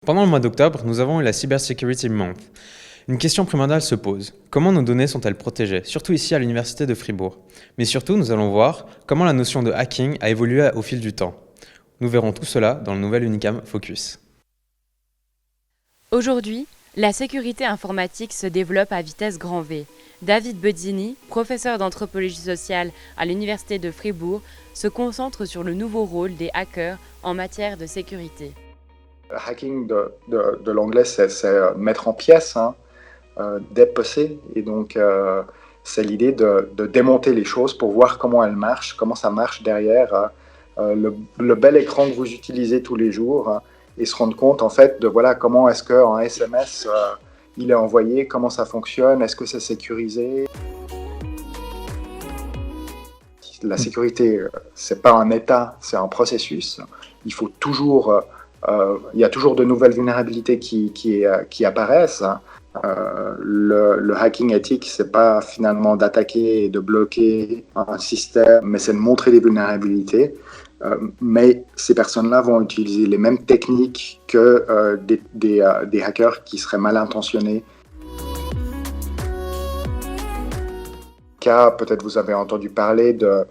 Pendant le mois d'octobre, nous avons eu la Cyber Security Month. Une question primordiale se pose. Comment nos données sont-elles protégées, surtout ici à l'Université de Fribourg? Mais surtout, nous allons voir comment la notion de hacking a évolué au fil du temps. Nous verrons tout cela dans le nouvel Unicam Focus. Aujourd'hui, la sécurité informatique se développe à vitesse grand V. David Bezzini, professeur d'anthropologie sociale à l'Université de Fribourg, se concentre sur le nouveau rôle des hackers en matière de sécurité. Hacking de l'anglais, c'est mettre en pièces, dépecer. Et donc, c'est l'idée de démonter les choses pour voir comment elles marchent, comment ça marche derrière le bel écran que vous utilisez tous les jours et se rendre compte, en fait, de voilà, comment est-ce qu'un SMS, il est envoyé, comment ça fonctionne, est-ce que c'est sécurisé. La sécurité, c'est pas un état, c'est un processus. Il faut toujours... il y a toujours de nouvelles vulnérabilités qui apparaissent. Le hacking éthique, c'est pas finalement d'attaquer et de bloquer un système, mais c'est de montrer des vulnérabilités. Mais ces personnes-là vont utiliser les mêmes techniques que des hackers qui seraient mal intentionnés. Peut-être vous avez entendu parler de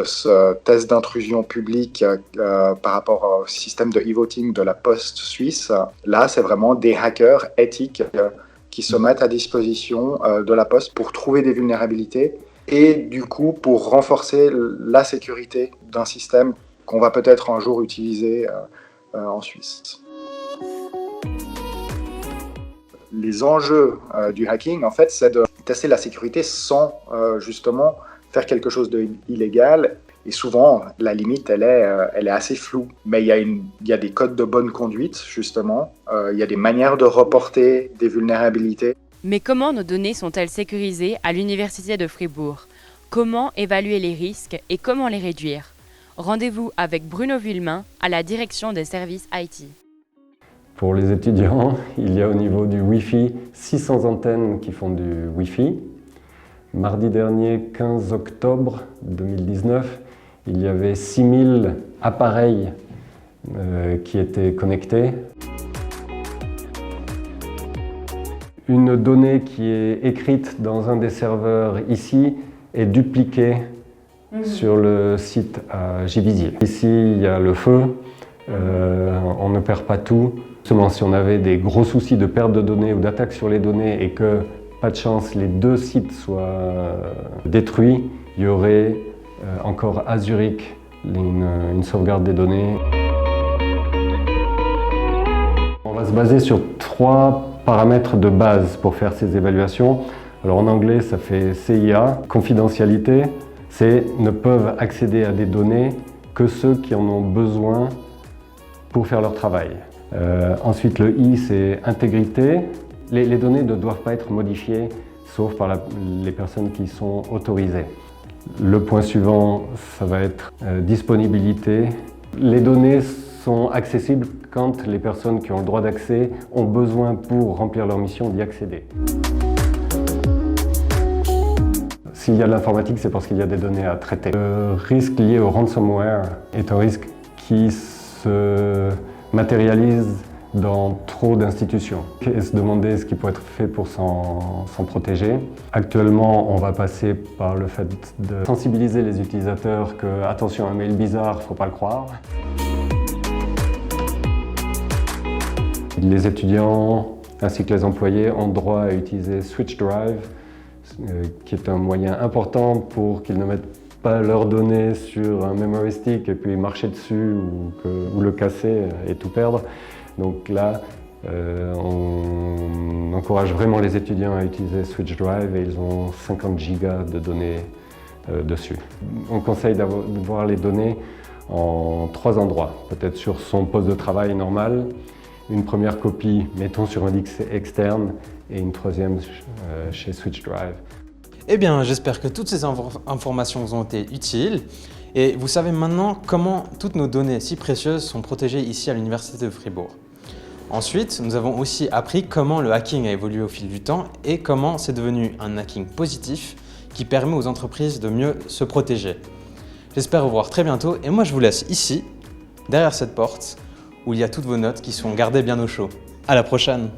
ce test d'intrusion publique par rapport au système de e-voting de la Poste suisse. Là, c'est vraiment des hackers éthiques qui se mettent à disposition de la Poste pour trouver des vulnérabilités et du coup pour renforcer la sécurité d'un système qu'on va peut-être un jour utiliser en Suisse. Les enjeux du hacking, en fait, c'est de tester la sécurité sans justement faire quelque chose d'illégal. Et souvent, la limite, elle est assez floue. Mais il y a des codes de bonne conduite, justement. Il y a des manières de reporter des vulnérabilités. Mais comment nos données sont-elles sécurisées à l'Université de Fribourg? Comment évaluer les risques et comment les réduire? Rendez-vous avec Bruno Villemain à la direction des services IT. Pour les étudiants, il y a au niveau du Wi-Fi 600 antennes qui font du Wi-Fi. Mardi dernier, 15 octobre 2019, il y avait 6000 appareils qui étaient connectés. Une donnée qui est écrite dans un des serveurs ici est dupliquée sur le site à Givisier. Ici, il y a le feu, on ne perd pas tout. Seulement, si on avait des gros soucis de perte de données ou d'attaque sur les données et que, pas de chance, les deux sites soient détruits, il y aurait encore à Zurich une sauvegarde des données. On va se baser sur 3 paramètres de base pour faire ces évaluations. Alors en anglais, ça fait CIA, confidentialité, c'est ne peuvent accéder à des données que ceux qui en ont besoin pour faire leur travail. Ensuite, le I, c'est intégrité. Les données ne doivent pas être modifiées, sauf par les personnes qui sont autorisées. Le point suivant, ça va être disponibilité. Les données sont accessibles quand les personnes qui ont le droit d'accès ont besoin pour remplir leur mission d'y accéder. S'il y a de l'informatique, c'est parce qu'il y a des données à traiter. Le risque lié au ransomware est un risque qui se matérialise dans trop d'institutions et se demander ce qui peut être fait pour s'en protéger. Actuellement, on va passer par le fait de sensibiliser les utilisateurs que, attention, un mail bizarre, faut pas le croire. Les étudiants ainsi que les employés ont droit à utiliser Switch Drive, qui est un moyen important pour qu'ils ne mettent pas leurs données sur un memory stick et puis marcher dessus ou le casser et tout perdre. Donc là, on encourage vraiment les étudiants à utiliser Switch Drive et ils ont 50 gigas de données dessus. On conseille de voir les données en 3 endroits. Peut-être sur son poste de travail normal, une première copie, mettons sur un disque externe et une troisième chez Switch Drive. Eh bien, j'espère que toutes ces informations vous ont été utiles. Et vous savez maintenant comment toutes nos données si précieuses sont protégées ici à l'Université de Fribourg. Ensuite, nous avons aussi appris comment le hacking a évolué au fil du temps et comment c'est devenu un hacking positif qui permet aux entreprises de mieux se protéger. J'espère vous voir très bientôt et moi je vous laisse ici, derrière cette porte, où il y a toutes vos notes qui sont gardées bien au chaud. À la prochaine!